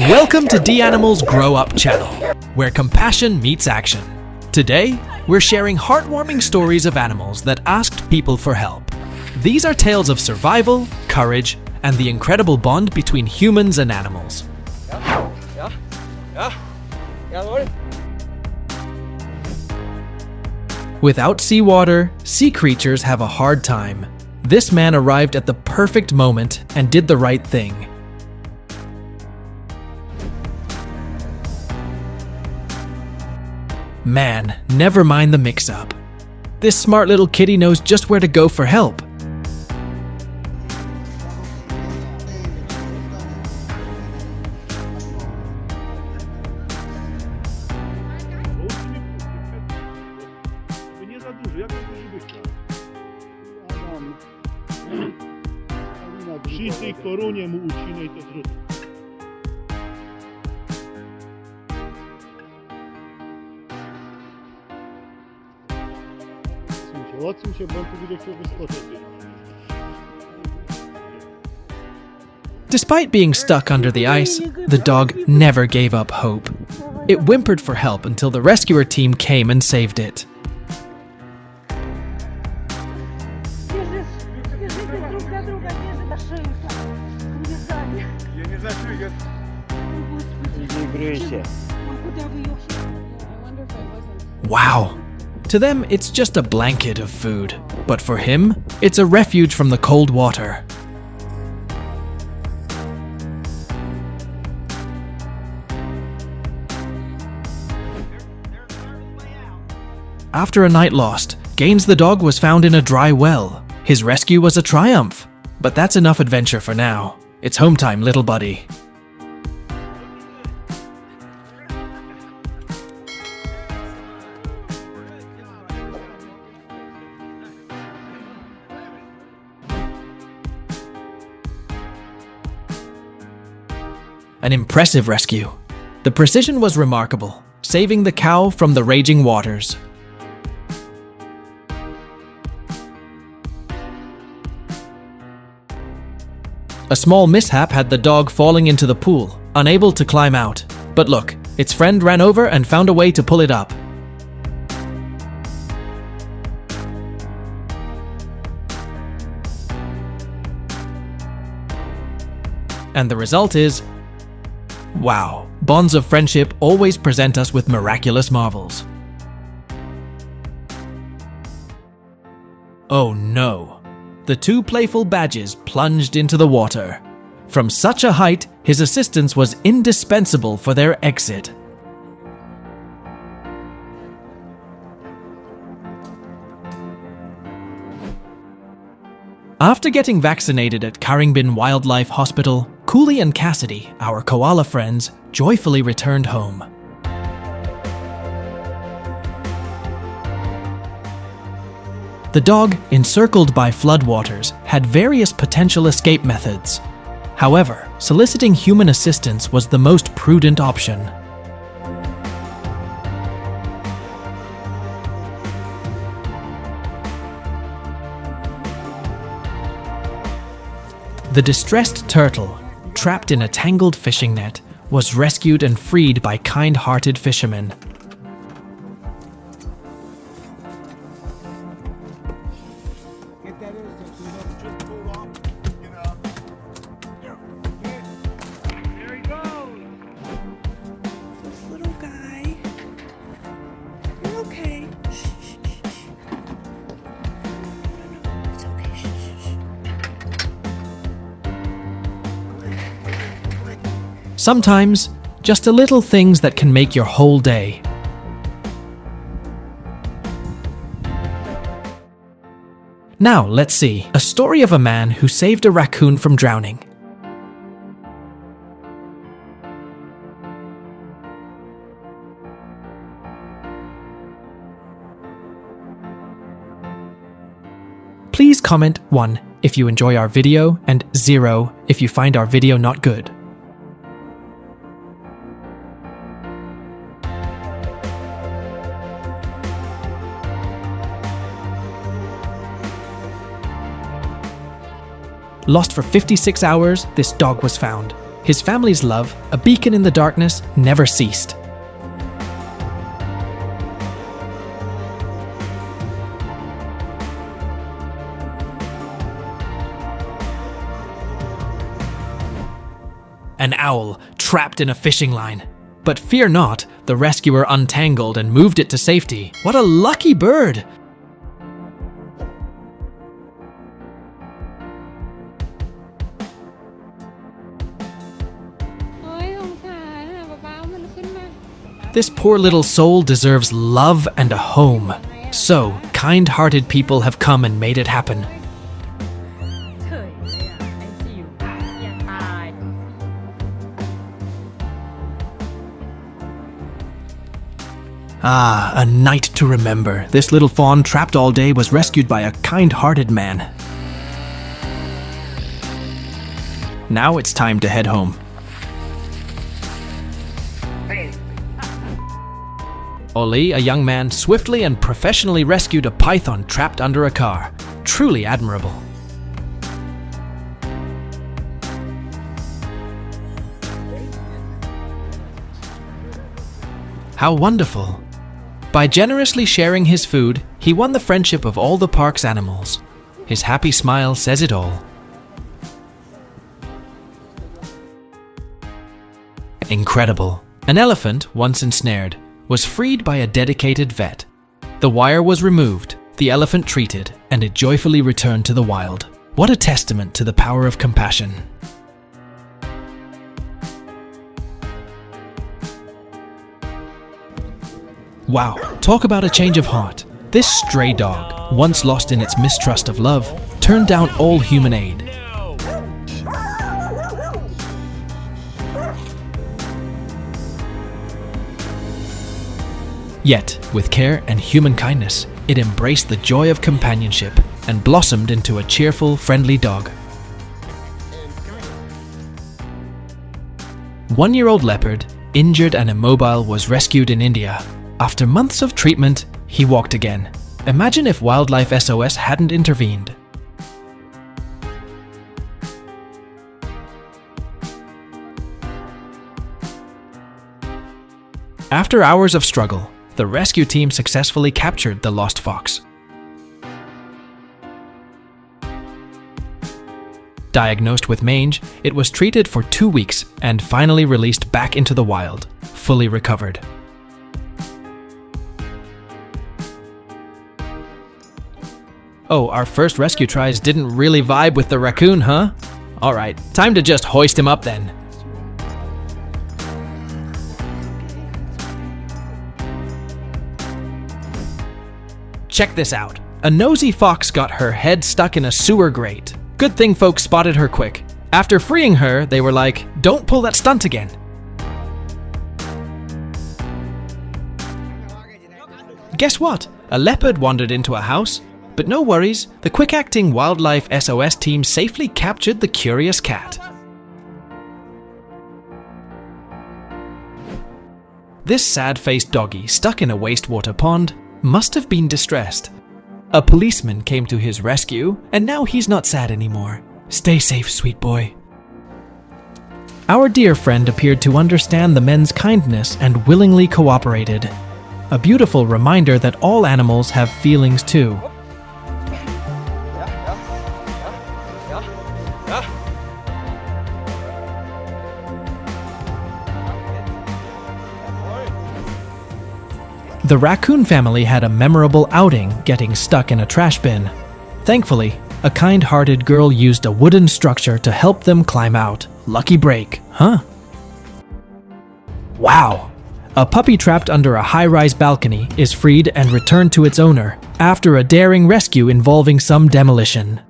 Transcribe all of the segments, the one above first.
Welcome to D-Animals Grow Up channel, where compassion meets action. Today, we're sharing heartwarming stories of animals that asked people for help. These are tales of survival, courage, and the incredible bond between humans and animals. Without seawater, sea creatures have a hard time. This man arrived at the perfect moment and did the right thing. Man, never mind the mix-up. This smart little kitty knows just where to go for help. Przy tej koronie mu ucinaj to zrób. Odsuń się, bo on tu będzie chciał wyskoczyć. Despite being stuck under the ice, the dog never gave up hope. It whimpered for help until the rescuer team came and saved it. Wow! To them, it's just a blanket of food. But for him, it's a refuge from the cold water. After a night lost, Gaines the dog was found in a dry well. His rescue was a triumph. But that's enough adventure for now. It's home time, little buddy. An impressive rescue. The precision was remarkable, saving the cow from the raging waters. A small mishap had the dog falling into the pool, unable to climb out. But look, its friend ran over and found a way to pull it up. And the result is, wow, bonds of friendship always present us with miraculous marvels. Oh no. The two playful badges plunged into the water. From such a height, his assistance was indispensable for their exit. After getting vaccinated at Karingbin Wildlife Hospital, Cooley and Cassidy, our koala friends, joyfully returned home. The dog, encircled by floodwaters, had various potential escape methods. However, soliciting human assistance was the most prudent option. The distressed turtle, trapped in a tangled fishing net, was rescued and freed by kind-hearted fishermen. There he goes! Little guy. You're okay. Shh, shh, shh, shh. No, it's okay. Shh, shh, shh. Sometimes, just a little things that can make your whole day. Now, let's see. A story of a man who saved a raccoon from drowning. Please comment 1 if you enjoy our video and 0 if you find our video not good. Lost for 56 hours, this dog was found. His family's love, a beacon in the darkness, never ceased. An owl trapped in a fishing line. But fear not, the rescuer untangled and moved it to safety. What a lucky bird! This poor little soul deserves love and a home. So, kind-hearted people have come and made it happen. Ah, a night to remember. This little fawn trapped all day was rescued by a kind-hearted man. Now it's time to head home. Oli, a young man, swiftly and professionally rescued a python trapped under a car. Truly admirable. How wonderful! By generously sharing his food, he won the friendship of all the park's animals. His happy smile says it all. Incredible! An elephant, once ensnared, was freed by a dedicated vet. The wire was removed, the elephant treated, and it joyfully returned to the wild. What a testament to the power of compassion. Wow, talk about a change of heart. This stray dog, once lost in its mistrust of love, turned down all human aid. Yet, with care and human kindness, it embraced the joy of companionship and blossomed into a cheerful, friendly dog. 1-year-old leopard, injured and immobile, was rescued in India. After months of treatment, he walked again. Imagine if Wildlife SOS hadn't intervened. After hours of struggle, the rescue team successfully captured the lost fox. Diagnosed with mange, it was treated for 2 weeks and finally released back into the wild, fully recovered. Oh, our first rescue tries didn't really vibe with the raccoon, huh? Alright, time to just hoist him up then. Check this out. A nosy fox got her head stuck in a sewer grate. Good thing folks spotted her quick. After freeing her, they were like, "Don't pull that stunt again." Guess what? A leopard wandered into a house. But no worries, the quick-acting Wildlife SOS team safely captured the curious cat. This sad-faced doggy, stuck in a wastewater pond, must have been distressed. A policeman came to his rescue, and now he's not sad anymore. Stay safe, sweet boy. Our dear friend appeared to understand the men's kindness and willingly cooperated. A beautiful reminder that all animals have feelings too. The raccoon family had a memorable outing getting stuck in a trash bin. Thankfully, a kind-hearted girl used a wooden structure to help them climb out. Lucky break, huh? Wow! A puppy trapped under a high-rise balcony is freed and returned to its owner after a daring rescue involving some demolition.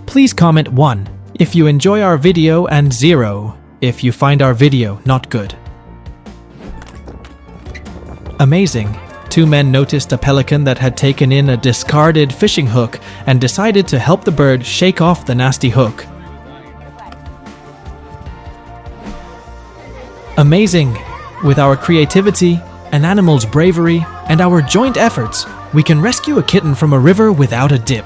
Please comment 1 if you enjoy our video and 0 if you find our video not good. Amazing! 2 men noticed a pelican that had taken in a discarded fishing hook and decided to help the bird shake off the nasty hook. Amazing! With our creativity, an animal's bravery, and our joint efforts, we can rescue a kitten from a river without a dip.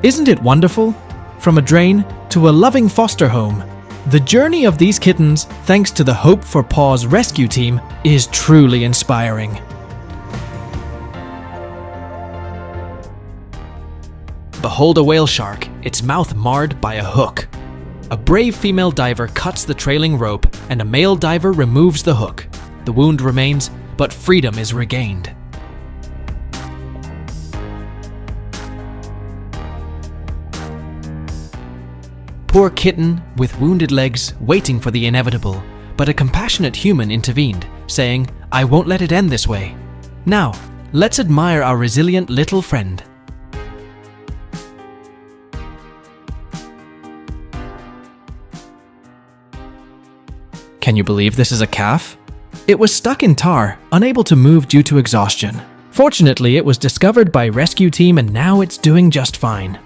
Isn't it wonderful? From a drain to a loving foster home, the journey of these kittens, thanks to the Hope for Paws rescue team, is truly inspiring. Behold a whale shark, its mouth marred by a hook. A brave female diver cuts the trailing rope and a male diver removes the hook. The wound remains, but freedom is regained. Poor kitten with wounded legs waiting for the inevitable, but a compassionate human intervened, saying, "I won't let it end this way." Now, let's admire our resilient little friend. Can you believe this is a calf? It was stuck in tar, unable to move due to exhaustion. Fortunately, it was discovered by rescue team and now it's doing just fine.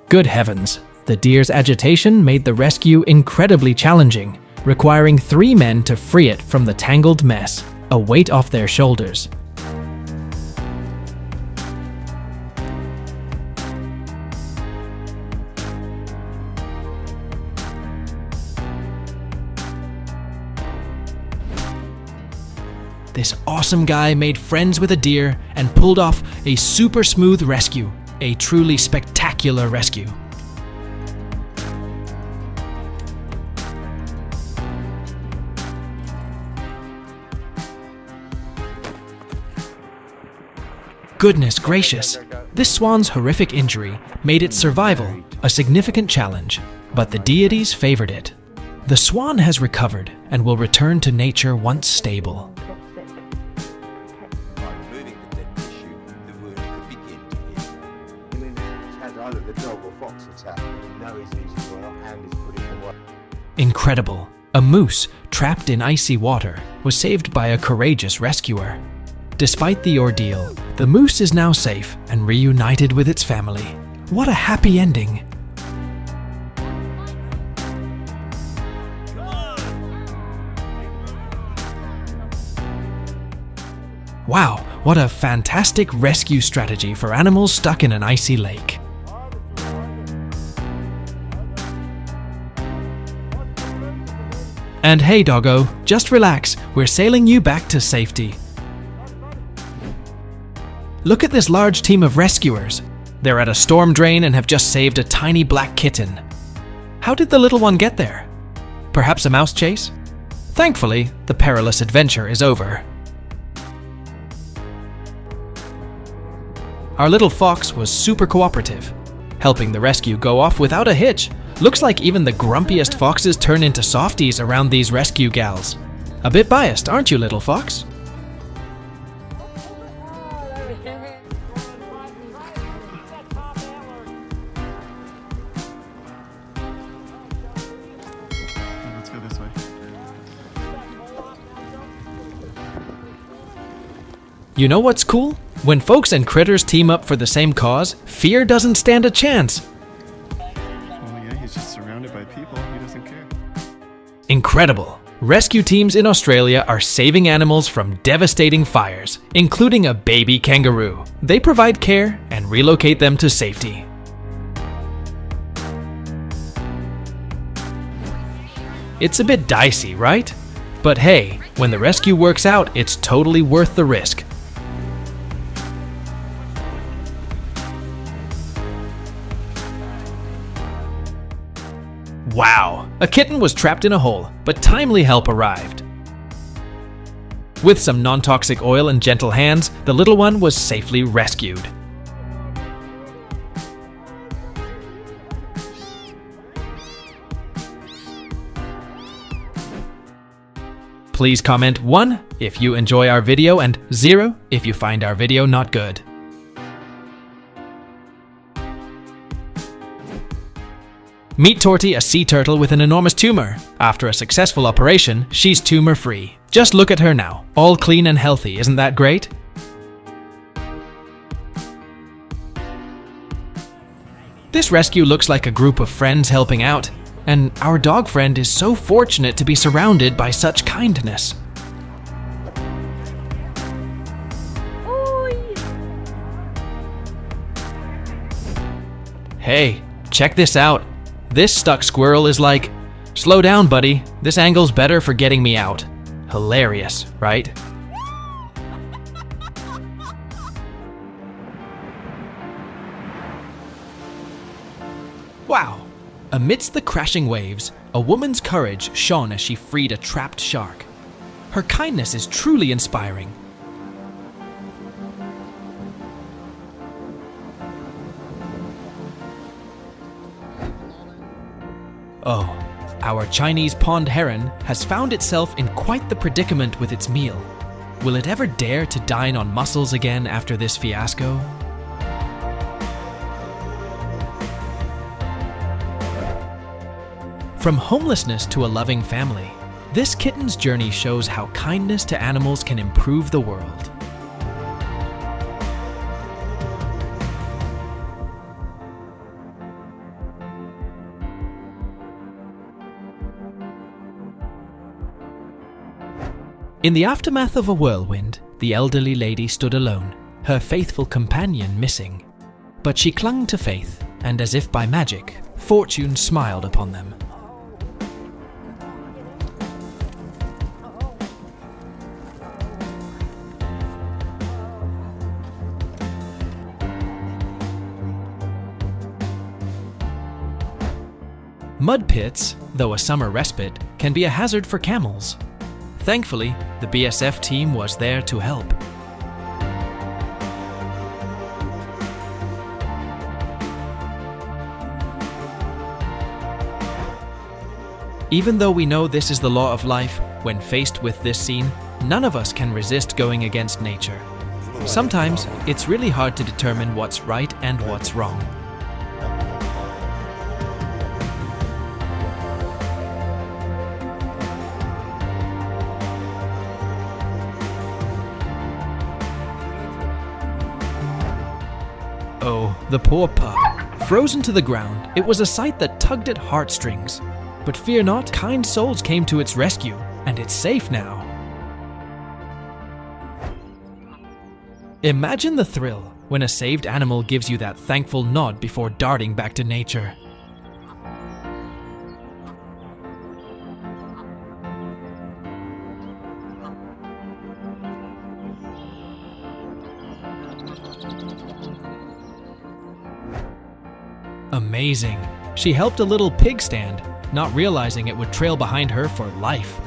Good heavens, the deer's agitation made the rescue incredibly challenging, requiring 3 men to free it from the tangled mess, a weight off their shoulders. This awesome guy made friends with a deer and pulled off a super smooth rescue, a truly spectacular rescue. Goodness gracious! This swan's horrific injury made its survival a significant challenge, but the deities favored it. The swan has recovered and will return to nature once stable. By removing the dead tissue, the wound could begin to heal. I mean, it's had either the dog or fox attack, and now he's easy well and is putting away. Incredible! A moose trapped in icy water was saved by a courageous rescuer. Despite the ordeal, the moose is now safe and reunited with its family. What a happy ending! Wow, what a fantastic rescue strategy for animals stuck in an icy lake. And hey doggo, just relax, we're sailing you back to safety. Look at this large team of rescuers. They're at a storm drain and have just saved a tiny black kitten. How did the little one get there? Perhaps a mouse chase? Thankfully, the perilous adventure is over. Our little fox was super cooperative, helping the rescue go off without a hitch. Looks like even the grumpiest foxes turn into softies around these rescue gals. A bit biased, aren't you, little fox? Let's go this way. You know what's cool? When folks and critters team up for the same cause, fear doesn't stand a chance. Well, yeah, he's just surrounded by people. He doesn't care. Incredible! Rescue teams in Australia are saving animals from devastating fires, including a baby kangaroo. They provide care and relocate them to safety. It's a bit dicey, right? But hey, when the rescue works out, it's totally worth the risk. Wow! A kitten was trapped in a hole, but timely help arrived. With some non-toxic oil and gentle hands, the little one was safely rescued. Please comment 1 if you enjoy our video and 0 if you find our video not good. Meet Torty, a sea turtle with an enormous tumor. After a successful operation, she's tumor-free. Just look at her now, all clean and healthy, isn't that great? This rescue looks like a group of friends helping out, and our dog friend is so fortunate to be surrounded by such kindness. Hey, check this out. This stuck squirrel is like, slow down, buddy. This angle's better for getting me out. Hilarious, right? Wow! Amidst the crashing waves, a woman's courage shone as she freed a trapped shark. Her kindness is truly inspiring. Oh, our Chinese pond heron has found itself in quite the predicament with its meal. Will it ever dare to dine on mussels again after this fiasco? From homelessness to a loving family, this kitten's journey shows how kindness to animals can improve the world. In the aftermath of a whirlwind, the elderly lady stood alone, her faithful companion missing. But she clung to faith, and as if by magic, fortune smiled upon them. Mud pits, though a summer respite, can be a hazard for camels. Thankfully, the BSF team was there to help. Even though we know this is the law of life, when faced with this scene, none of us can resist going against nature. Sometimes, it's really hard to determine what's right and what's wrong. Oh, the poor pup. Frozen to the ground, it was a sight that tugged at heartstrings. But fear not, kind souls came to its rescue, and it's safe now. Imagine the thrill when a saved animal gives you that thankful nod before darting back to nature. Amazing. She helped a little pig stand, not realizing it would trail behind her for life.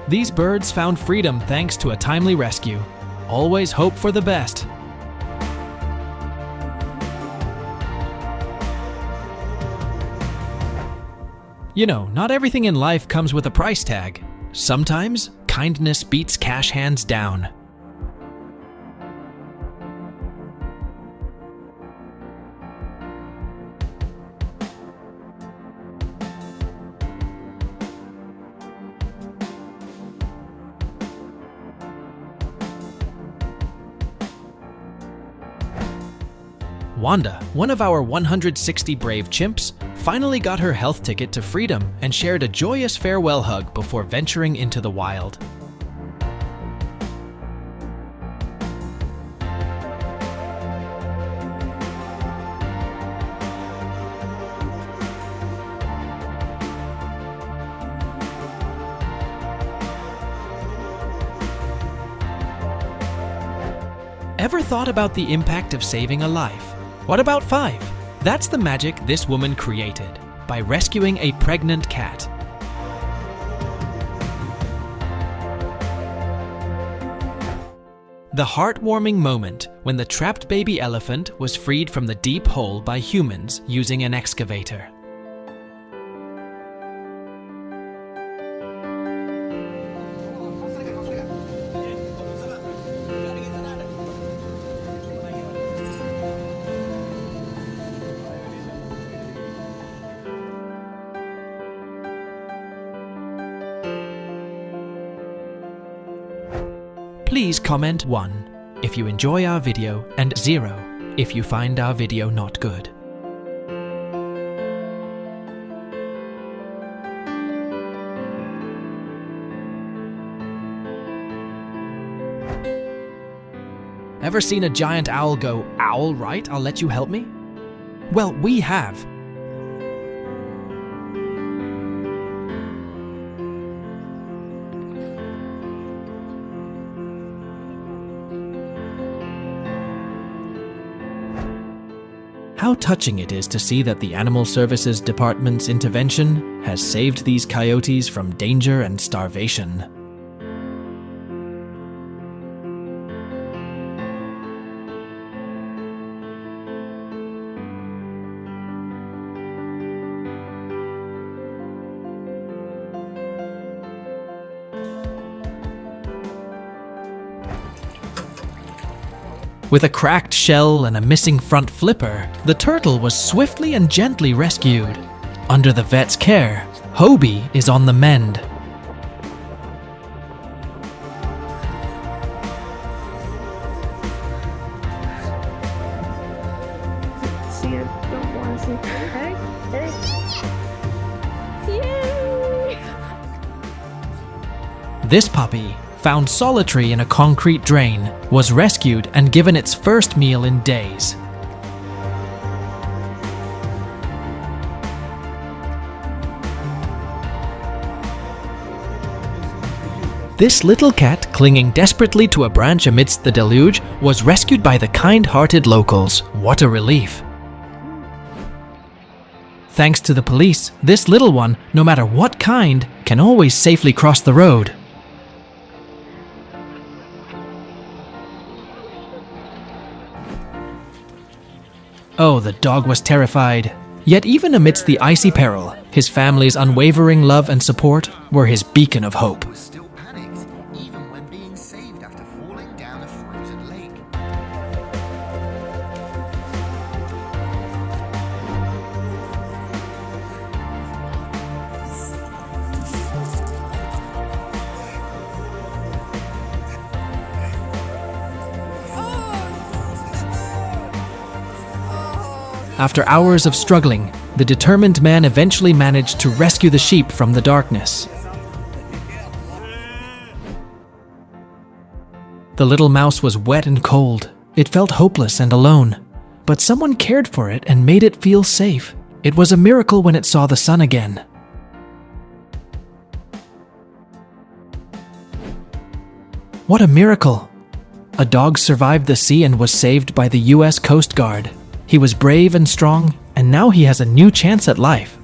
These birds found freedom thanks to a timely rescue. Always hope for the best. You know, not everything in life comes with a price tag. Sometimes, kindness beats cash hands down. Wanda, one of our 160 brave chimps, finally got her health ticket to freedom and shared a joyous farewell hug before venturing into the wild. Ever thought about the impact of saving a life? What about 5? That's the magic this woman created by rescuing a pregnant cat. The heartwarming moment when the trapped baby elephant was freed from the deep hole by humans using an excavator. please comment 1 if you enjoy our video and 0 if you find our video not good. Ever seen a giant owl go, "Owl, right? I'll let you help me"? Well, we have. How touching it is to see that the Animal Services Department's intervention has saved these coyotes from danger and starvation. With a cracked shell and a missing front flipper, the turtle was swiftly and gently rescued. Under the vet's care, Hobie is on the mend. See, I don't want to see. Hey, hey. Yay! This puppy, found solitary in a concrete drain, was rescued and given its first meal in days. This little cat, clinging desperately to a branch amidst the deluge, was rescued by the kind-hearted locals. What a relief. Thanks to the police, this little one, no matter what kind, can always safely cross the road. Oh, the dog was terrified. Yet even amidst the icy peril, his family's unwavering love and support were his beacon of hope. Was still panicked, even when being saved after falling down a frozen lake. After hours of struggling, the determined man eventually managed to rescue the sheep from the darkness. The little mouse was wet and cold. It felt hopeless and alone. But someone cared for it and made it feel safe. It was a miracle when it saw the sun again. What a miracle! A dog survived the sea and was saved by the US Coast Guard. He was brave and strong, and now he has a new chance at life.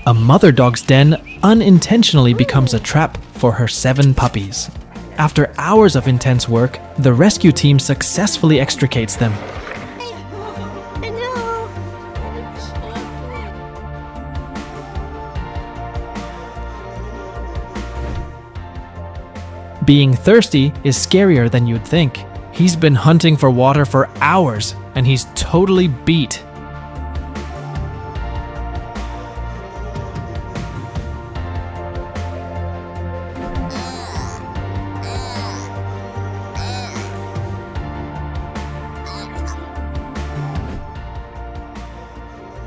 A mother dog's den unintentionally becomes a trap for her 7 puppies. After hours of intense work, the rescue team successfully extricates them. Being thirsty is scarier than you'd think. He's been hunting for water for hours, and he's totally beat.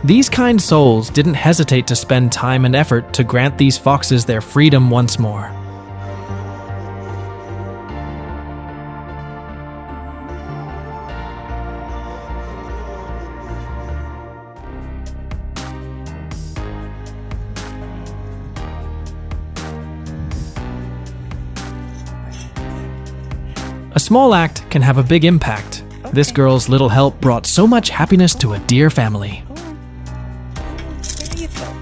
These kind souls didn't hesitate to spend time and effort to grant these foxes their freedom once more. A small act can have a big impact. This girl's little help brought so much happiness to a dear family. There you go.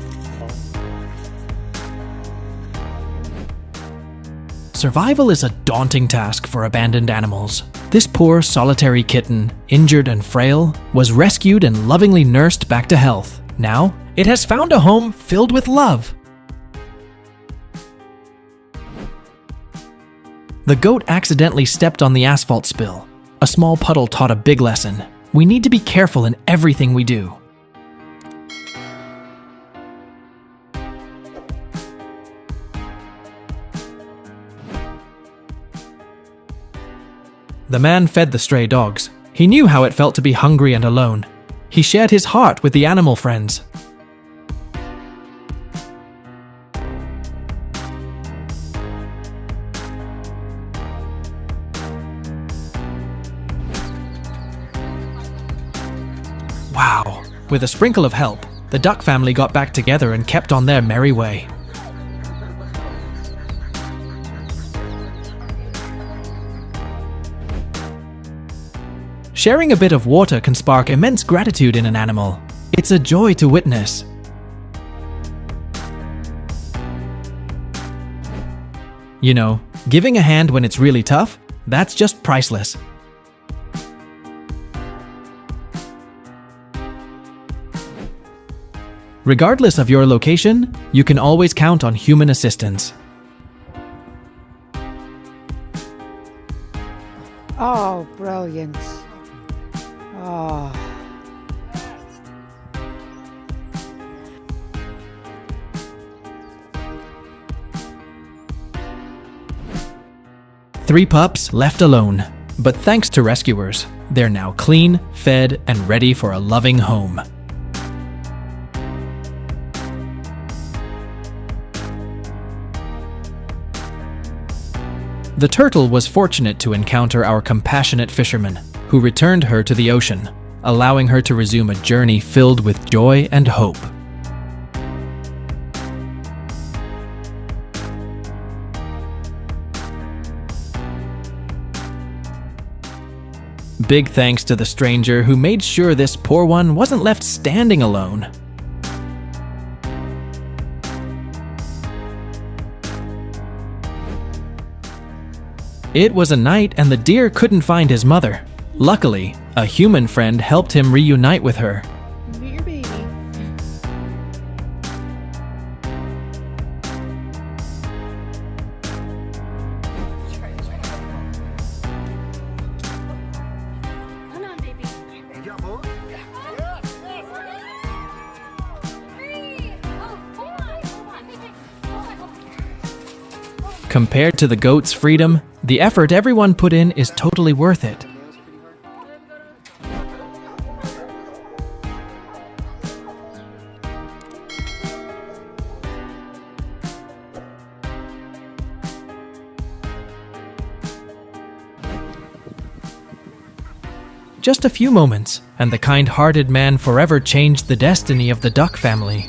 Survival is a daunting task for abandoned animals. This poor, solitary kitten, injured and frail, was rescued and lovingly nursed back to health. Now, it has found a home filled with love. The goat accidentally stepped on the asphalt spill. A small puddle taught a big lesson. We need to be careful in everything we do. The man fed the stray dogs. He knew how it felt to be hungry and alone. He shared his heart with the animal friends. Wow! With a sprinkle of help, the duck family got back together and kept on their merry way. Sharing a bit of water can spark immense gratitude in an animal. It's a joy to witness. You know, giving a hand when it's really tough, that's just priceless. Regardless of your location, you can always count on human assistance. Oh, brilliant. Oh. Three pups left alone, but thanks to rescuers, they're now clean, fed, and ready for a loving home. The turtle was fortunate to encounter our compassionate fisherman, who returned her to the ocean, allowing her to resume a journey filled with joy and hope. Big thanks to the stranger who made sure this poor one wasn't left standing alone. It was a night and the deer couldn't find his mother. Luckily, a human friend helped him reunite with her. Get your baby. Come on, baby. You got more? 3. Oh, hold on. Hey, hold on. Compared to the goat's freedom, the effort everyone put in is totally worth it. Just a few moments, and the kind-hearted man forever changed the destiny of the duck family.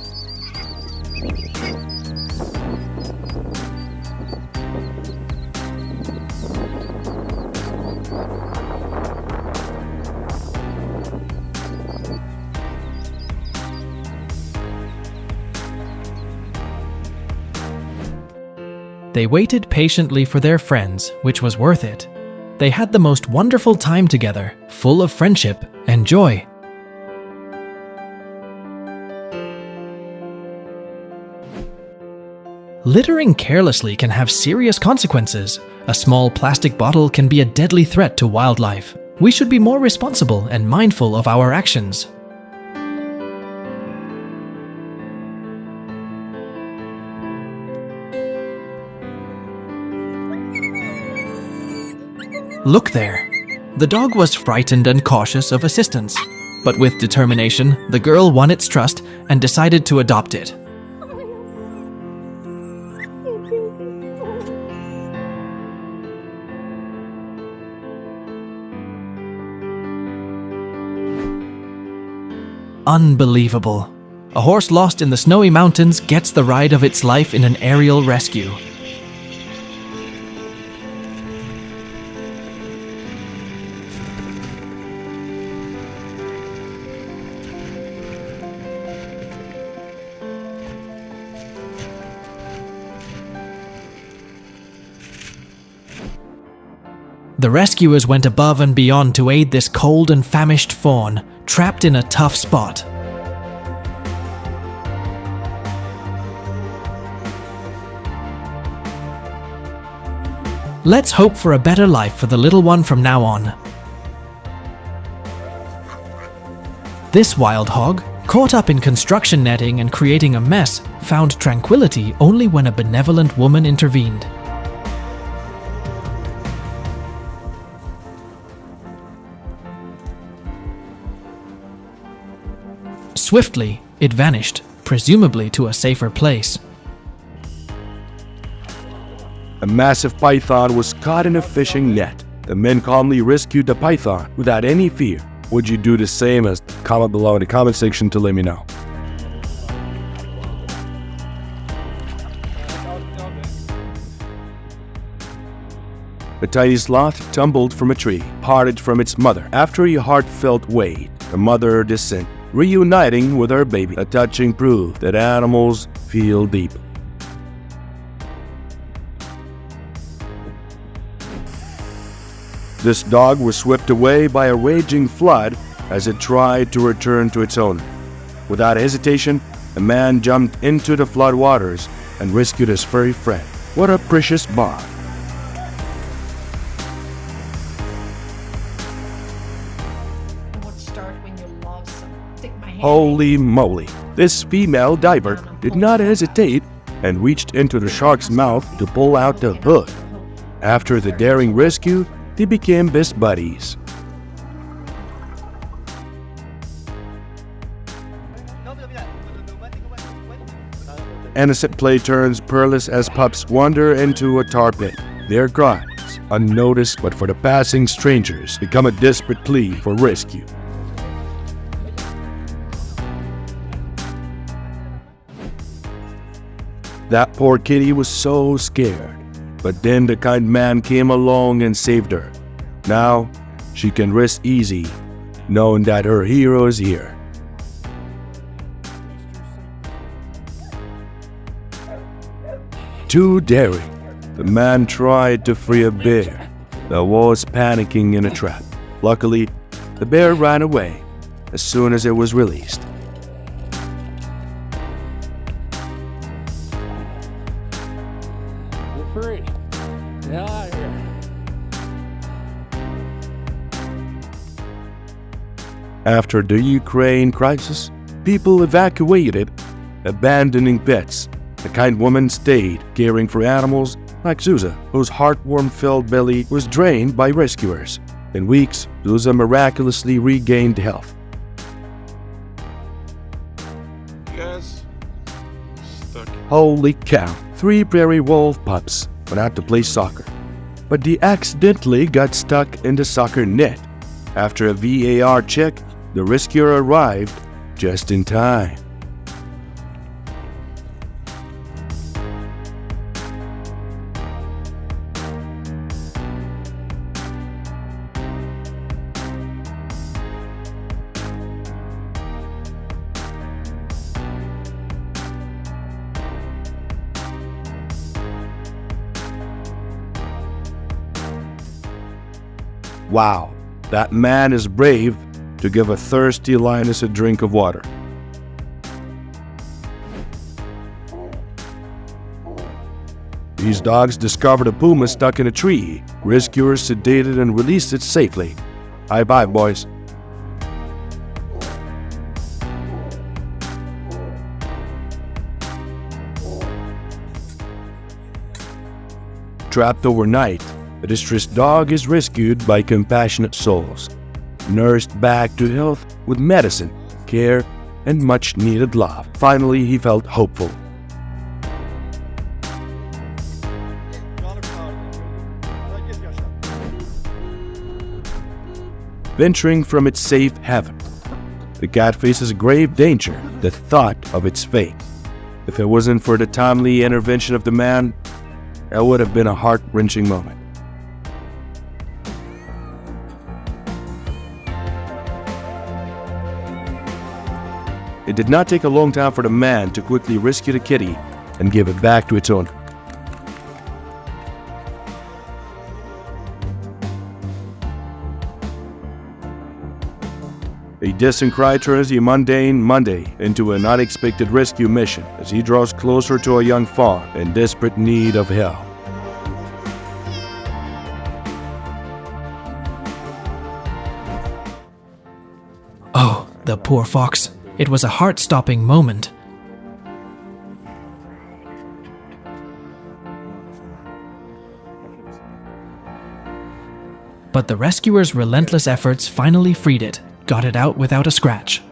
They waited patiently for their friends, which was worth it. They had the most wonderful time together, full of friendship and joy. Littering carelessly can have serious consequences. A small plastic bottle can be a deadly threat to wildlife. We should be more responsible and mindful of our actions. Look there. The dog was frightened and cautious of assistance, but with determination, the girl won its trust and decided to adopt it. Unbelievable. A horse lost in the snowy mountains gets the ride of its life in an aerial rescue. The rescuers went above and beyond to aid this cold and famished fawn, trapped in a tough spot. Let's hope for a better life for the little one from now on. This wild hog, caught up in construction netting and creating a mess, found tranquility only when a benevolent woman intervened. Swiftly, it vanished, presumably to a safer place. A massive python was caught in a fishing net. The men calmly rescued the python without any fear. Would you do the same? Comment below in the comment section to let me know. A tiny sloth tumbled from a tree, parted from its mother. After a heartfelt wait, the mother descended, reuniting with her baby, a touching proof that animals feel deep. This dog was swept away by a raging flood as it tried to return to its owner. Without hesitation, a man jumped into the flood waters and rescued his furry friend. What a precious bond! Holy moly! This female diver did not hesitate and reached into the shark's mouth to pull out the hood. After the daring rescue, they became best buddies. Innocent play turns perilous as pups wander into a tar pit. Their cries, unnoticed but for the passing strangers, become a desperate plea for rescue. That poor kitty was so scared, but then the kind man came along and saved her. Now, she can rest easy, knowing that her hero is here. Too daring, the man tried to free a bear that was panicking in a trap. Luckily, the bear ran away as soon as it was released. After the Ukraine crisis, people evacuated, abandoning pets. The kind woman stayed, caring for animals like Zuza, whose heartworm-filled belly was drained by rescuers. In weeks, Zuza miraculously regained health. Yes. Stuck. Holy cow! 3 prairie wolf pups went out to play soccer, but they accidentally got stuck in the soccer net. After a VAR check, the rescuer arrived just in time. Wow, that man is brave to give a thirsty lioness a drink of water. These dogs discovered a puma stuck in a tree. Rescuers sedated and released it safely. High five, boys. Trapped overnight, a distressed dog is rescued by compassionate souls, nursed back to health with medicine, care, and much-needed love. Finally, he felt hopeful. Venturing from its safe haven, the cat faces grave danger, the thought of its fate. If it wasn't for the timely intervention of the man, it would have been a heart-wrenching moment. It did not take a long time for the man to quickly rescue the kitty and give it back to its owner. A distant cry turns the mundane Monday into an unexpected rescue mission as he draws closer to a young fawn in desperate need of help. Oh, the poor fox. It was a heart-stopping moment. But the rescuers' relentless efforts finally freed it, got it out without a scratch.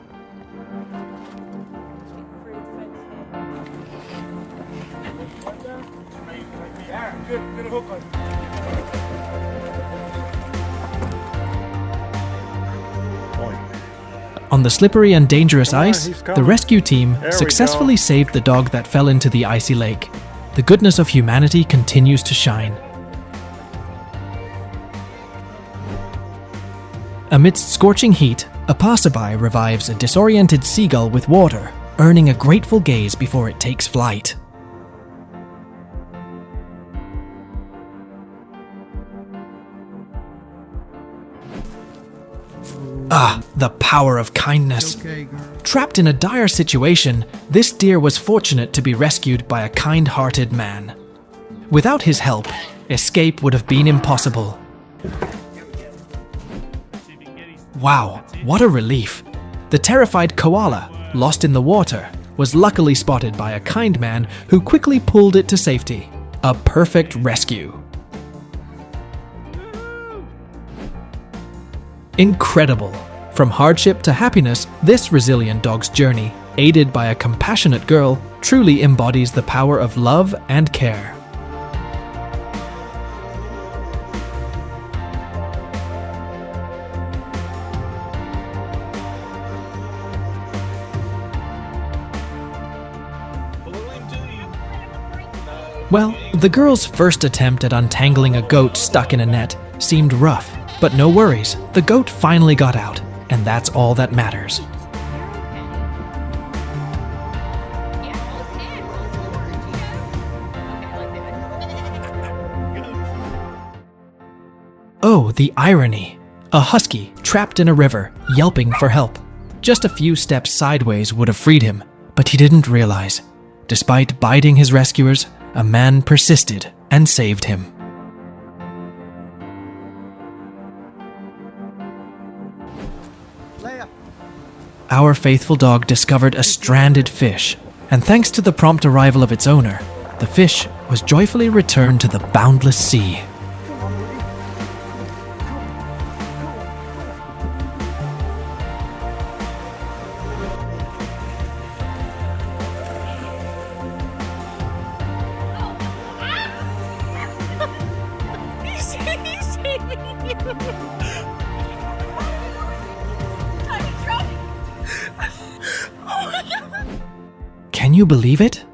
Get a hook on it. On the slippery and dangerous Come on, ice, he's the coming. rescue team There we successfully go. saved the dog that fell into the icy lake. The goodness of humanity continues to shine. Amidst scorching heat, a passerby revives a disoriented seagull with water, earning a grateful gaze before it takes flight. Ah, the power of kindness. Trapped in a dire situation, this deer was fortunate to be rescued by a kind-hearted man. Without his help, escape would have been impossible. Wow, what a relief. The terrified koala, lost in the water, was luckily spotted by a kind man who quickly pulled it to safety. A perfect rescue. Incredible. From hardship to happiness, this resilient dog's journey, aided by a compassionate girl, truly embodies the power of love and care. Well, the girl's first attempt at untangling a goat stuck in a net seemed rough, but no worries, the goat finally got out, and that's all that matters. Oh, the irony. A husky trapped in a river, yelping for help. Just a few steps sideways would have freed him, but he didn't realize. Despite biting his rescuers, a man persisted and saved him. Our faithful dog discovered a stranded fish, and thanks to the prompt arrival of its owner, the fish was joyfully returned to the boundless sea. He's saving you. I'm drowning. Oh my God. Can you believe it?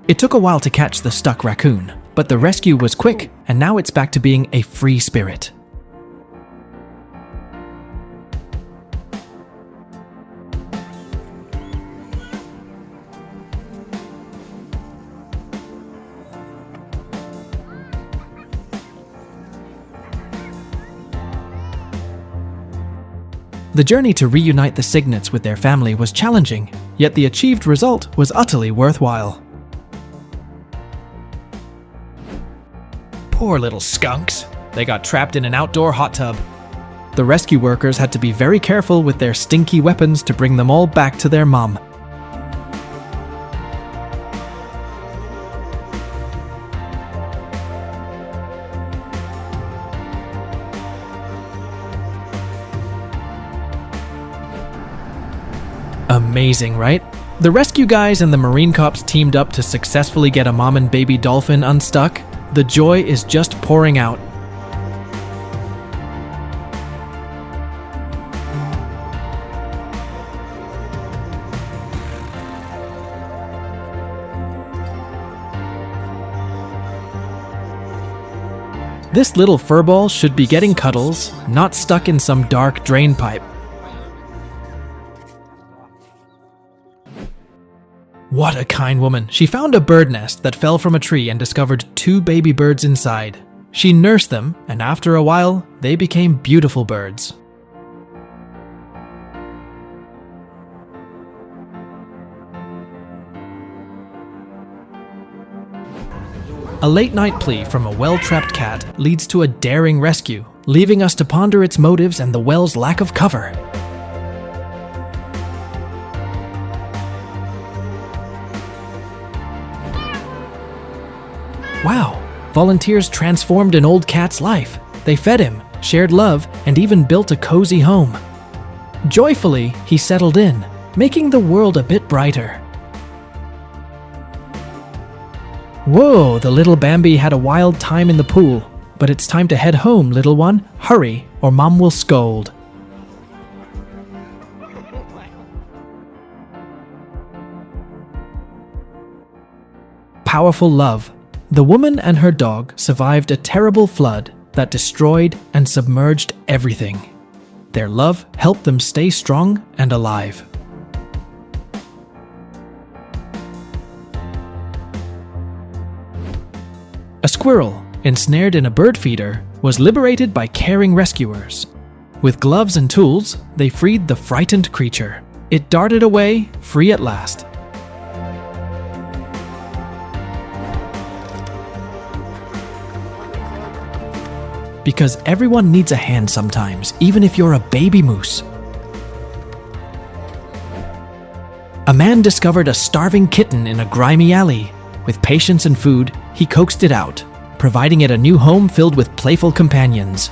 It took a while to catch the stuck raccoon, but the rescue was quick, and now it's back to being a free spirit. The journey to reunite the Cygnets with their family was challenging, yet the achieved result was utterly worthwhile. Poor little skunks. They got trapped in an outdoor hot tub. The rescue workers had to be very careful with their stinky weapons to bring them all back to their mom. Amazing, right? The rescue guys and the Marine cops teamed up to successfully get a mom and baby dolphin unstuck. The joy is just pouring out. This little furball should be getting cuddles, not stuck in some dark drain pipe. What a kind woman. She found a bird nest that fell from a tree and discovered 2 baby birds inside. She nursed them, and after a while, they became beautiful birds. A late-night plea from a well-trapped cat leads to a daring rescue, leaving us to ponder its motives and the well's lack of cover. Wow, volunteers transformed an old cat's life. They fed him, shared love, and even built a cozy home. Joyfully, he settled in, making the world a bit brighter. Whoa, the little Bambi had a wild time in the pool. But it's time to head home, little one. Hurry, or Mom will scold. Powerful love. The woman and her dog survived a terrible flood that destroyed and submerged everything. Their love helped them stay strong and alive. A squirrel, ensnared in a bird feeder, was liberated by caring rescuers. With gloves and tools, they freed the frightened creature. It darted away, free at last. Because everyone needs a hand sometimes, even if you're a baby moose. A man discovered a starving kitten in a grimy alley. With patience and food, he coaxed it out, providing it a new home filled with playful companions.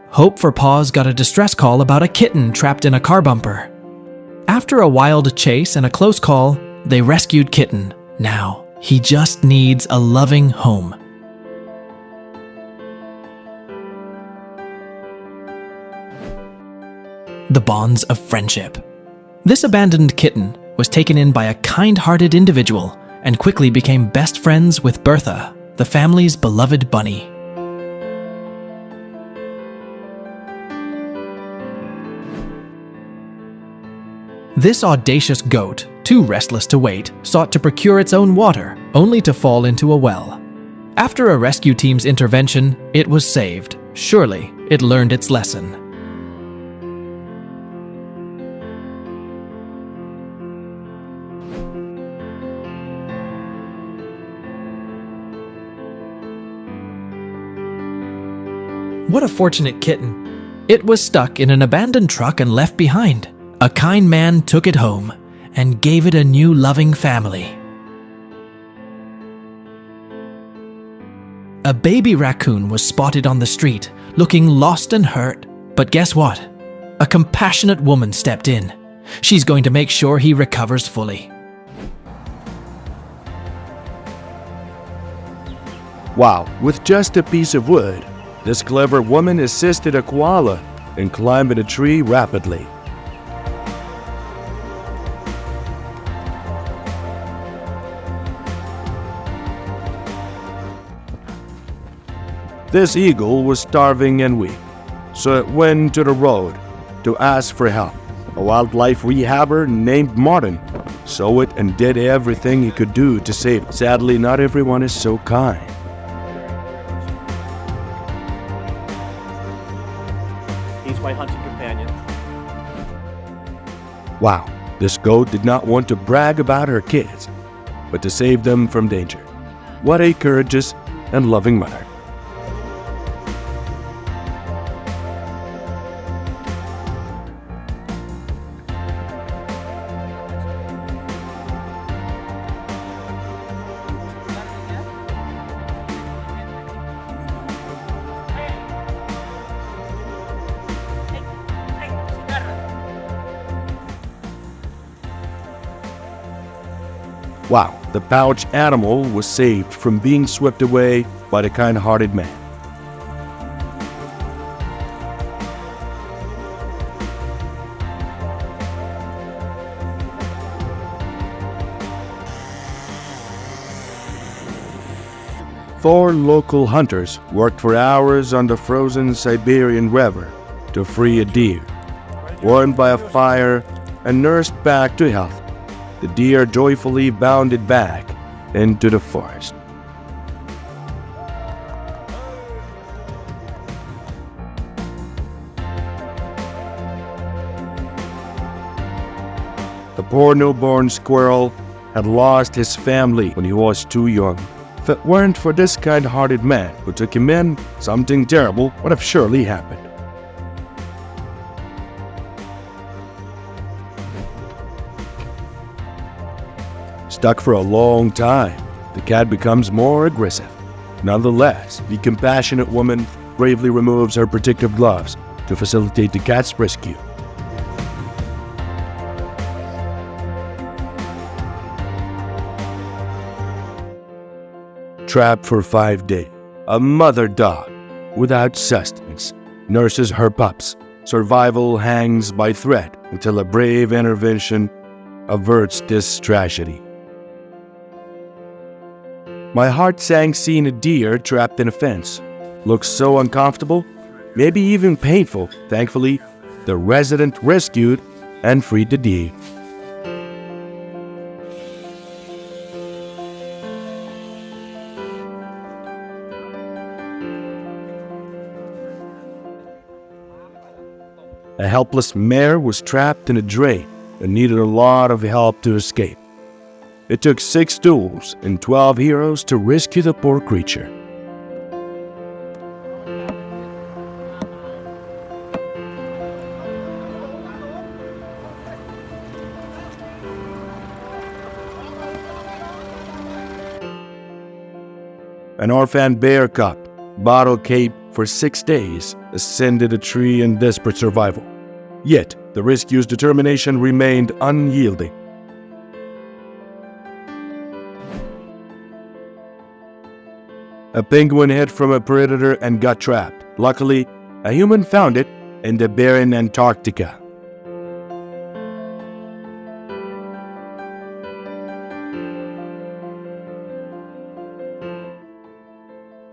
Hope for Paws got a distress call about a kitten trapped in a car bumper. After a wild chase and a close call, they rescued Kitten. Now, he just needs a loving home. The bonds of friendship. This abandoned kitten was taken in by a kind-hearted individual and quickly became best friends with Bertha, the family's beloved bunny. This audacious goat, too restless to wait, sought to procure its own water, only to fall into a well. After a rescue team's intervention, it was saved. Surely, it learned its lesson. What a fortunate kitten. It was stuck in an abandoned truck and left behind. A kind man took it home and gave it a new loving family. A baby raccoon was spotted on the street, looking lost and hurt. But guess what? A compassionate woman stepped in. She's going to make sure he recovers fully. Wow, with just a piece of wood, this clever woman assisted a koala in climbing a tree rapidly. This eagle was starving and weak, so it went to the road to ask for help. A wildlife rehabber named Martin saw it and did everything he could do to save it. Sadly, not everyone is so kind. He's my hunting companion. Wow, this goat did not want to brag about her kids, but to save them from danger. What a courageous and loving mother. Wow, the pouch animal was saved from being swept away by the kind-hearted man. Four local hunters worked for hours on the frozen Siberian river to free a deer. Warmed by a fire and nursed back to health, the deer joyfully bounded back into the forest. The poor newborn squirrel had lost his family when he was too young. If it weren't for this kind-hearted man who took him in, something terrible would have surely happened. Stuck for a long time, the cat becomes more aggressive. Nonetheless, the compassionate woman bravely removes her protective gloves to facilitate the cat's rescue. Trapped for 5 days, a mother dog, without sustenance, nurses her pups. Survival hangs by thread until a brave intervention averts this tragedy. My heart sank seeing a deer trapped in a fence. Looks so uncomfortable, maybe even painful. Thankfully, the resident rescued and freed the deer. A helpless mare was trapped in a drain and needed a lot of help to escape. It took 6 tools and 12 heroes to rescue the poor creature. An orphan bear cub, bottle cape for 6 days, ascended a tree in desperate survival. Yet, the rescue's determination remained unyielding. A penguin hid from a predator and got trapped. Luckily, a human found it in the barren Antarctica.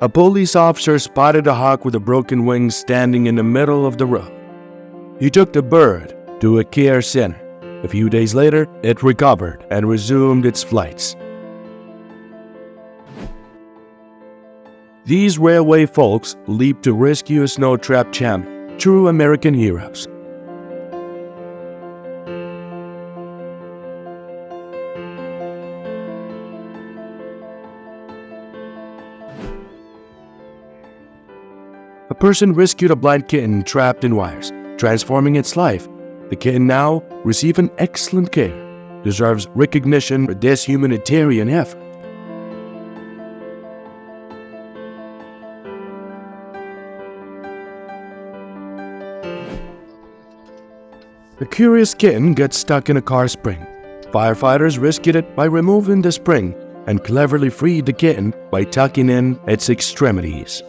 A police officer spotted a hawk with a broken wing standing in the middle of the road. He took the bird to a care center. A few days later, it recovered and resumed its flights. These railway folks leaped to rescue a snow-trapped champion, true American heroes. A person rescued a blind kitten trapped in wires, transforming its life. The kitten now receives an excellent care, deserves recognition for this humanitarian effort. A curious kitten got stuck in a car spring. Firefighters rescued it by removing the spring and cleverly freed the kitten by tucking in its extremities.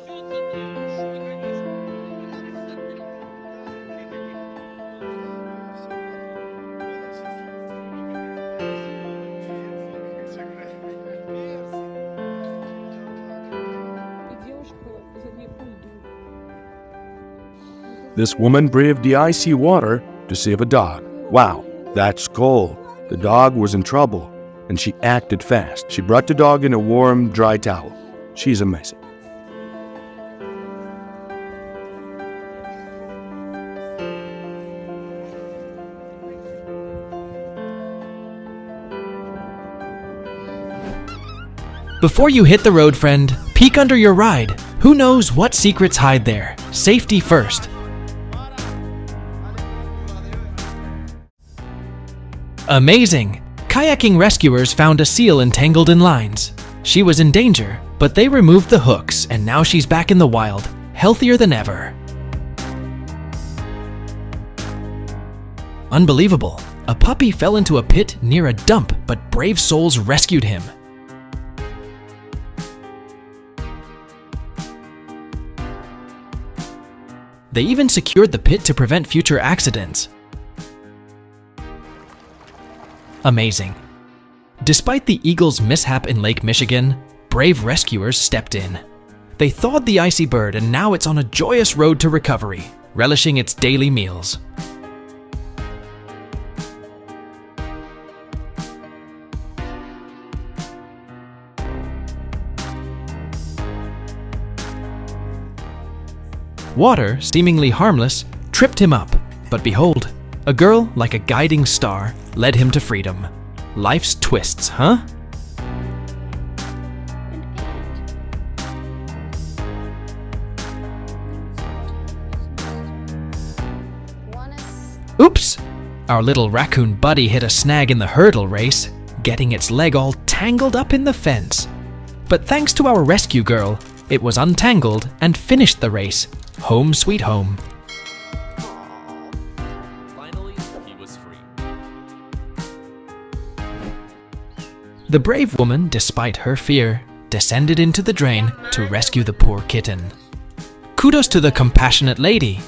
This woman braved the icy water to save a dog. Wow, that's cold. The dog was in trouble, and she acted fast. She brought the dog in a warm, dry towel. She's amazing. Before you hit the road, friend, peek under your ride. Who knows what secrets hide there? Safety first. Amazing! Kayaking rescuers found a seal entangled in lines. She was in danger, but they removed the hooks and now she's back in the wild, healthier than ever. Unbelievable! A puppy fell into a pit near a dump, but brave souls rescued him. They even secured the pit to prevent future accidents. Amazing. Despite the eagle's mishap in Lake Michigan, brave rescuers stepped in. They thawed the icy bird and now it's on a joyous road to recovery, relishing its daily meals. Water, seemingly harmless, tripped him up, but behold, a girl like a guiding star led him to freedom. Life's twists, huh? Oops! Our little raccoon buddy hit a snag in the hurdle race. getting its leg all tangled up in the fence. But thanks to our rescue girl, it was untangled and finished the race. Home sweet home. Finally, he was free. The brave woman, despite her fear, descended into the drain to rescue the poor kitten. Kudos to the compassionate lady.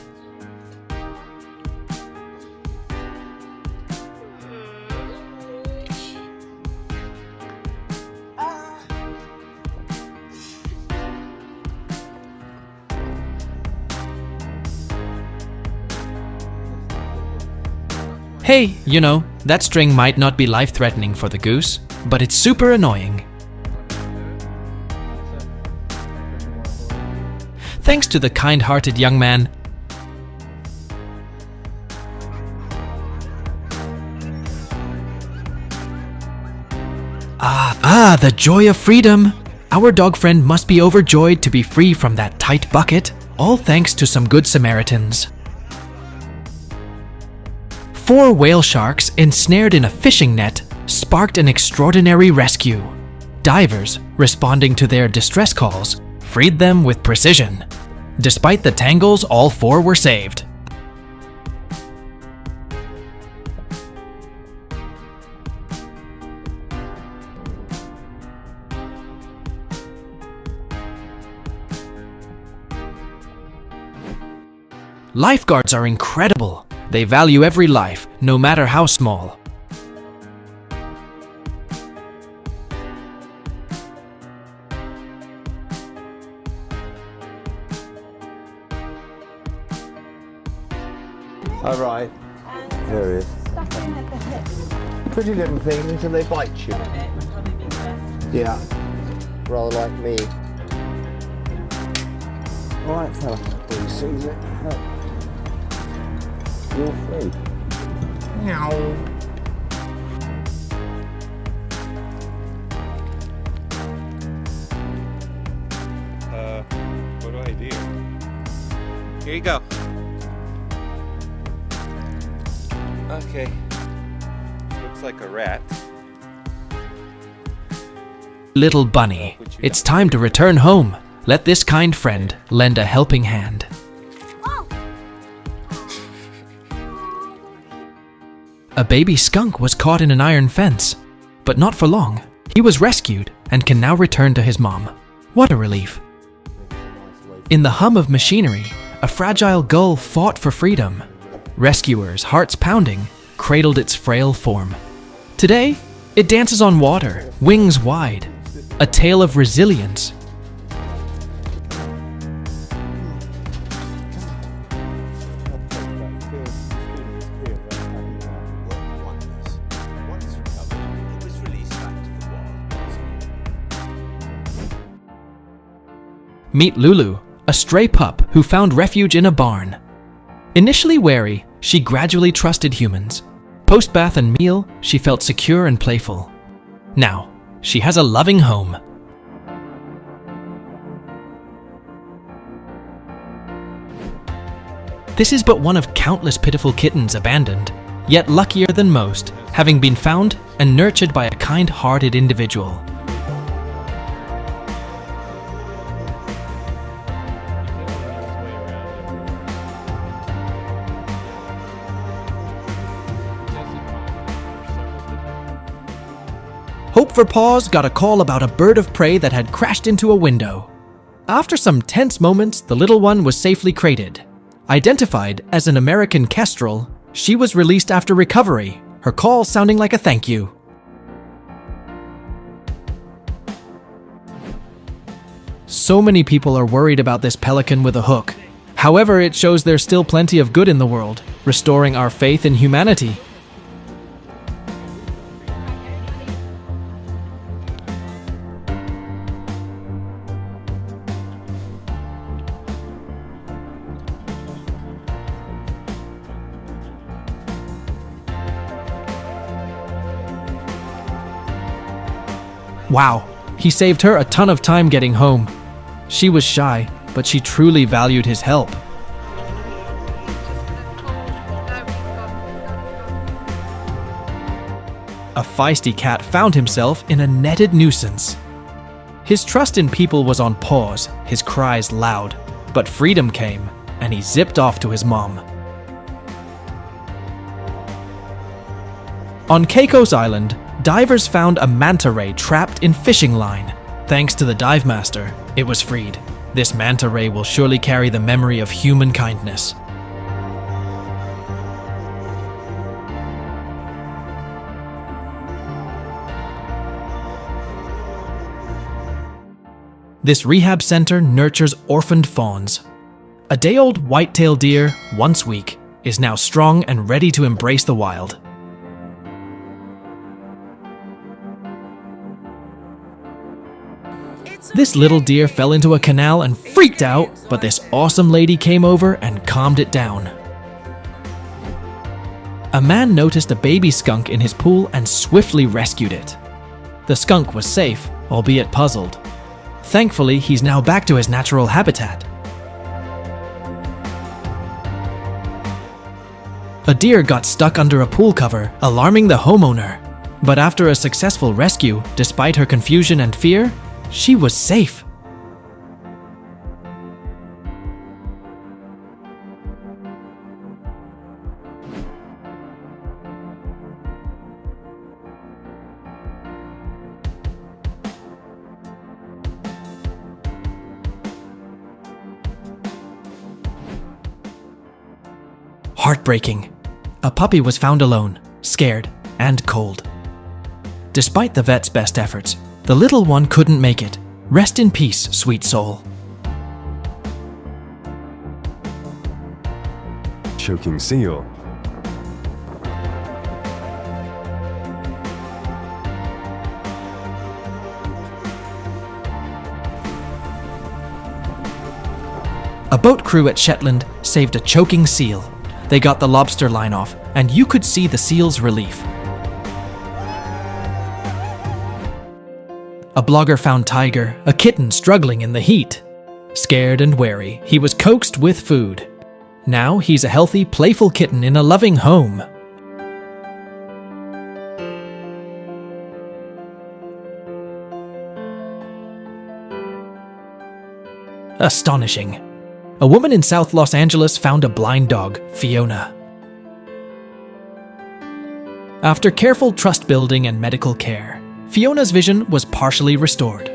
Hey, you know, that string might not be life-threatening for the goose, but it's super annoying. Thanks to the kind-hearted young man, the joy of freedom! Our dog friend must be overjoyed to be free from that tight bucket, all thanks to some good Samaritans. 4 whale sharks ensnared in a fishing net sparked an extraordinary rescue. Divers, responding to their distress calls, freed them with precision. Despite the tangles, all 4 were saved. Lifeguards are incredible. They value every life, no matter how small. All right. There it is. Pretty little things until they bite you. Yeah. Rather like me. All right, fella. Well, you sees it. You're free. Meow. What do I do? Here you go. Okay. Looks like a rat. Little bunny, it's time to return home. Let this kind friend lend a helping hand. A baby skunk was caught in an iron fence, but not for long. He was rescued and can now return to his mom. What a relief. In the hum of machinery, a fragile gull fought for freedom. Rescuers, hearts pounding, cradled its frail form. Today, it dances on water, wings wide, a tale of resilience. Meet Lulu, a stray pup who found refuge in a barn. Initially wary, she gradually trusted humans. Post-bath and meal, she felt secure and playful. Now, she has a loving home. This is but one of countless pitiful kittens abandoned, yet luckier than most, having been found and nurtured by a kind-hearted individual. Hope for Paws got a call about a bird of prey that had crashed into a window. After some tense moments, the little one was safely crated. Identified as an American kestrel, she was released after recovery, her call sounding like a thank you. So many people are worried about this pelican with a hook. However, it shows there's still plenty of good in the world, restoring our faith in humanity. Wow, he saved her a ton of time getting home. She was shy, but she truly valued his help. a feisty cat found himself in a netted nuisance. His trust in people was on pause, his cries loud, but freedom came, and he zipped off to his mom. On Caicos Island, divers found a manta ray trapped in fishing line. Thanks to the dive master, it was freed. This manta ray will surely carry the memory of human kindness. This rehab center nurtures orphaned fawns. A day-old white-tailed deer, once weak, is now strong and ready to embrace the wild. This little deer fell into a canal and freaked out, but this awesome lady came over and calmed it down. A man noticed a baby skunk in his pool and swiftly rescued it. The skunk was safe, albeit puzzled. Thankfully, he's now back to his natural habitat. A deer got stuck under a pool cover, alarming the homeowner. But after a successful rescue, despite her confusion and fear, she was safe. Heartbreaking. A puppy was found alone, scared, and cold. Despite the vet's best efforts, the little one couldn't make it. Rest in peace, sweet soul. Choking seal. A boat crew at Shetland saved a choking seal. They got the lobster line off, and you could see the seal's relief. A blogger found Tiger, a kitten struggling in the heat. Scared and wary, he was coaxed with food. Now he's a healthy, playful kitten in a loving home. Astonishing. A woman in South Los Angeles found a blind dog, Fiona. After careful trust building and medical care, Fiona's vision was partially restored.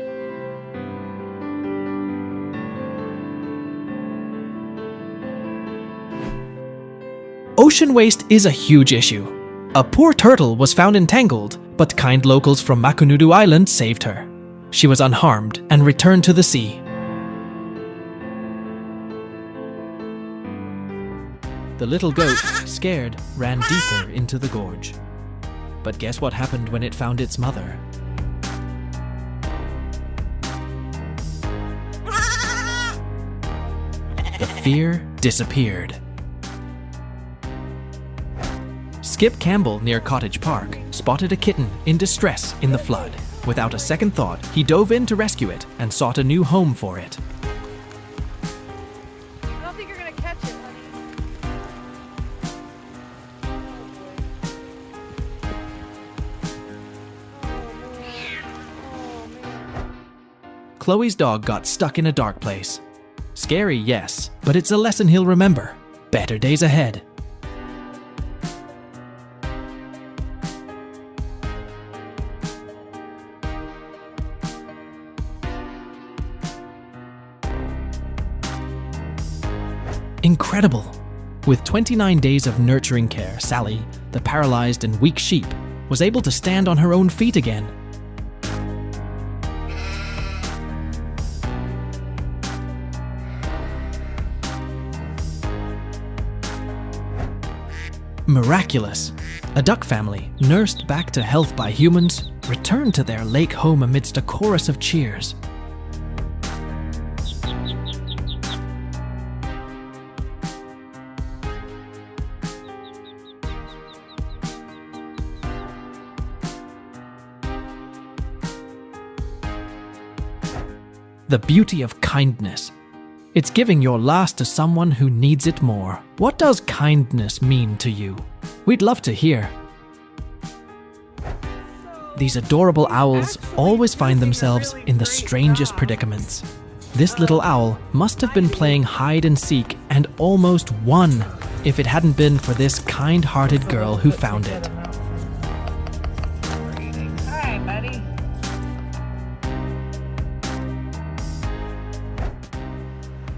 Ocean waste is a huge issue. A poor turtle was found entangled, but kind locals from Makunudu Island saved her. She was unharmed and returned to the sea. The little goat, scared, ran deeper into the gorge. But guess what happened when it found its mother? The fear disappeared. Skip Campbell near Cottage Park spotted a kitten in distress in the flood. Without a second thought, he dove in to rescue it and sought a new home for it. I don't think you're gonna catch it, honey. Chloe's dog got stuck in a dark place. Scary, yes, but it's a lesson he'll remember. Better days ahead. Incredible! With 29 days of nurturing care, Sally, the paralyzed and weak sheep, was able to stand on her own feet again. Miraculous! A duck family, nursed back to health by humans, returned to their lake home amidst a chorus of cheers. The beauty of kindness. It's giving your last to someone who needs it more. What does kindness mean to you? We'd love to hear. these adorable owls always find themselves in the strangest predicaments. This little owl must have been playing hide and seek and almost won if it hadn't been for this kind-hearted girl who found it. Hi, buddy.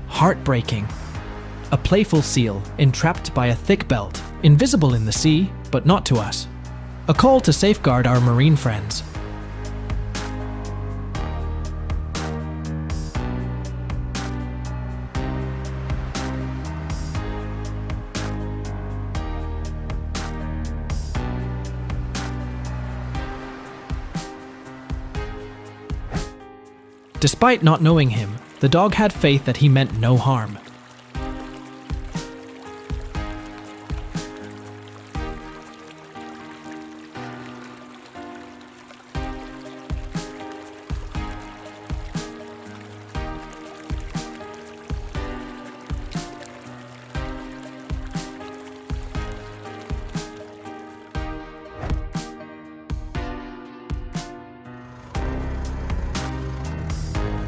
Heartbreaking. A playful seal entrapped by a thick belt, invisible in the sea, but not to us. A call to safeguard our marine friends. Despite not knowing him, the dog had faith that he meant no harm.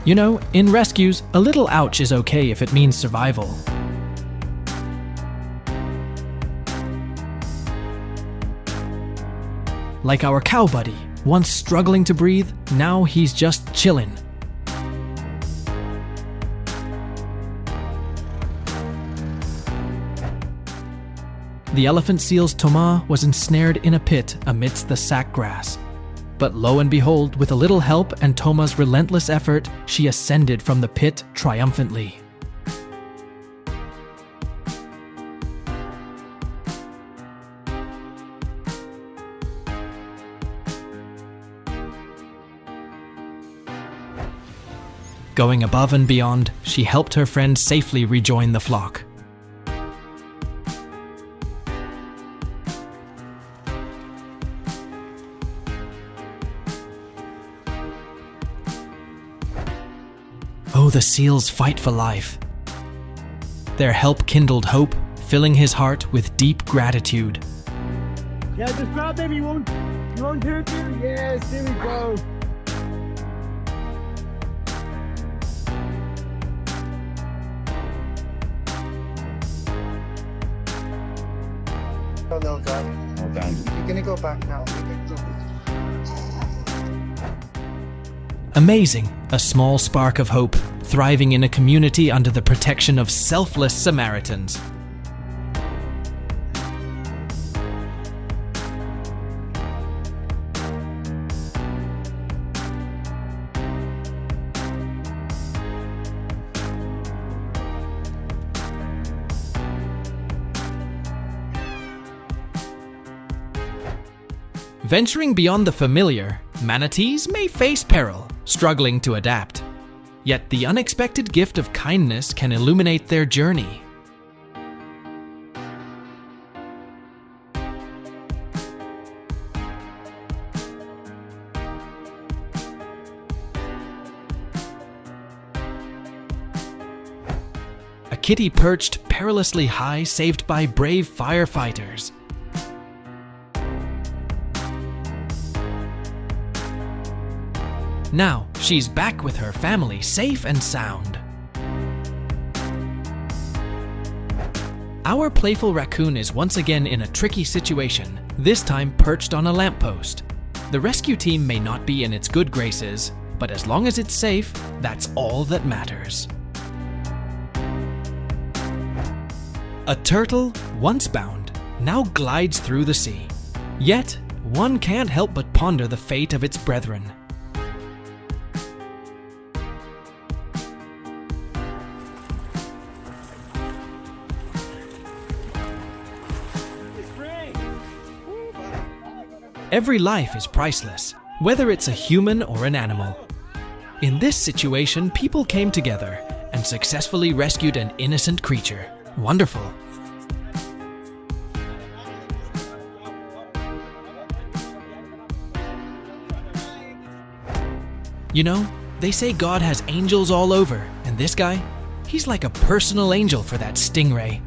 You know, in rescues, a little ouch is okay if it means survival. Like our cow buddy, once struggling to breathe, now he's just chillin'. The elephant seal's Thomas was ensnared in a pit amidst the sack grass. But lo and behold, with a little help and Thomas' relentless effort, she ascended from the pit triumphantly. Going above and beyond, she helped her friend safely rejoin the flock. Oh, the seals fight for life. Their help kindled hope, filling his heart with deep gratitude. Yeah, just grab him, he won't hurt you. Yes, here we go. Well done. Well done. You're gonna go back now. Amazing, a small spark of hope, thriving in a community under the protection of selfless Samaritans. Venturing beyond the familiar, manatees may face peril, struggling to adapt. Yet the unexpected gift of kindness can illuminate their journey. A kitty perched perilously high, saved by brave firefighters. Now, she's back with her family, safe and sound. Our playful raccoon is once again in a tricky situation, this time perched on a lamppost. The rescue team may not be in its good graces, but as long as it's safe, that's all that matters. A turtle, once bound, now glides through the sea. Yet, one can't help but ponder the fate of its brethren. Every life is priceless, whether it's a human or an animal. In this situation, people came together and successfully rescued an innocent creature. Wonderful. You know, they say God has angels all over, and this guy, he's like a personal angel for that stingray.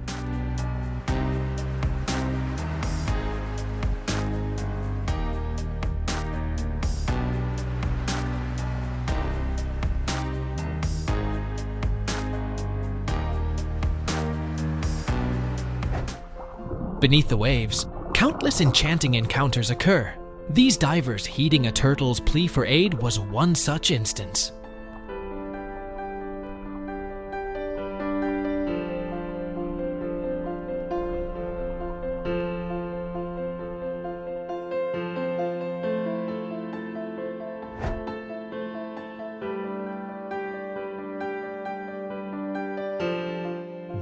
Beneath the waves, countless enchanting encounters occur. These divers heeding a turtle's plea for aid was one such instance.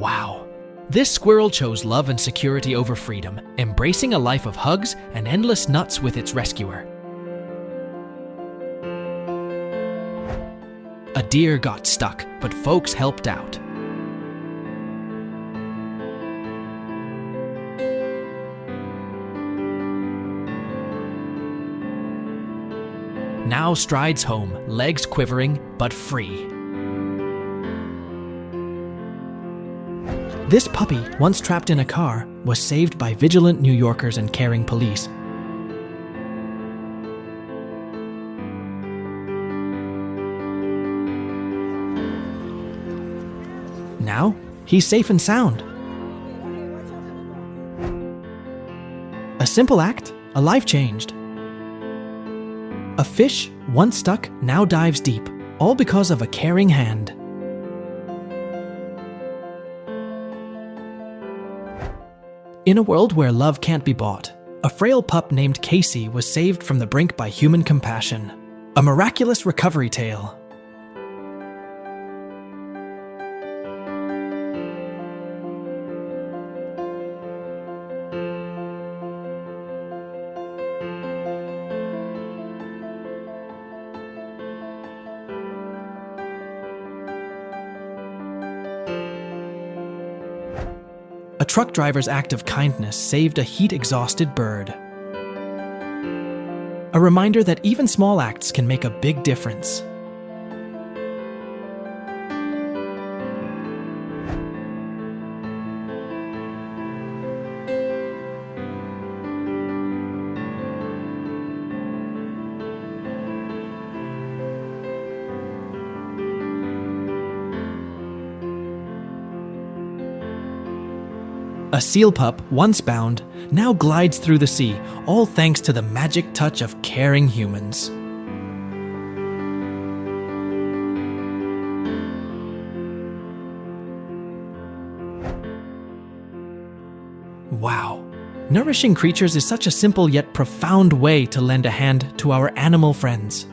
Wow. This squirrel chose love and security over freedom, embracing a life of hugs and endless nuts with its rescuer. A deer got stuck, but folks helped out. Now strides home, legs quivering, but free. This puppy, once trapped in a car, was saved by vigilant New Yorkers and caring police. Now, he's safe and sound. A simple act, a life changed. A fish, once stuck, now dives deep, all because of a caring hand. In a world where love can't be bought, a frail pup named Casey was saved from the brink by human compassion. A miraculous recovery tale. A truck driver's act of kindness saved a heat-exhausted bird. A reminder that even small acts can make a big difference. A seal pup, once bound, now glides through the sea, all thanks to the magic touch of caring humans. Wow. Nourishing creatures is such a simple yet profound way to lend a hand to our animal friends.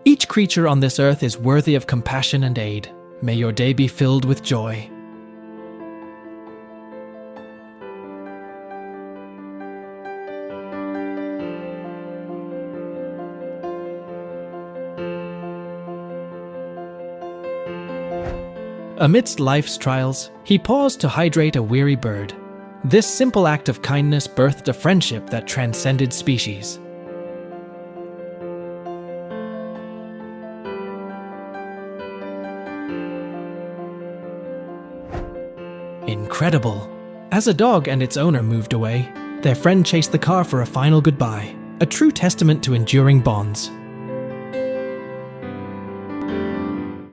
Each creature on this earth is worthy of compassion and aid. May your day be filled with joy. Amidst life's trials, he paused to hydrate a weary bird. This simple act of kindness birthed a friendship that transcended species. Incredible. As a dog and its owner moved away, their friend chased the car for a final goodbye, a true testament to enduring bonds.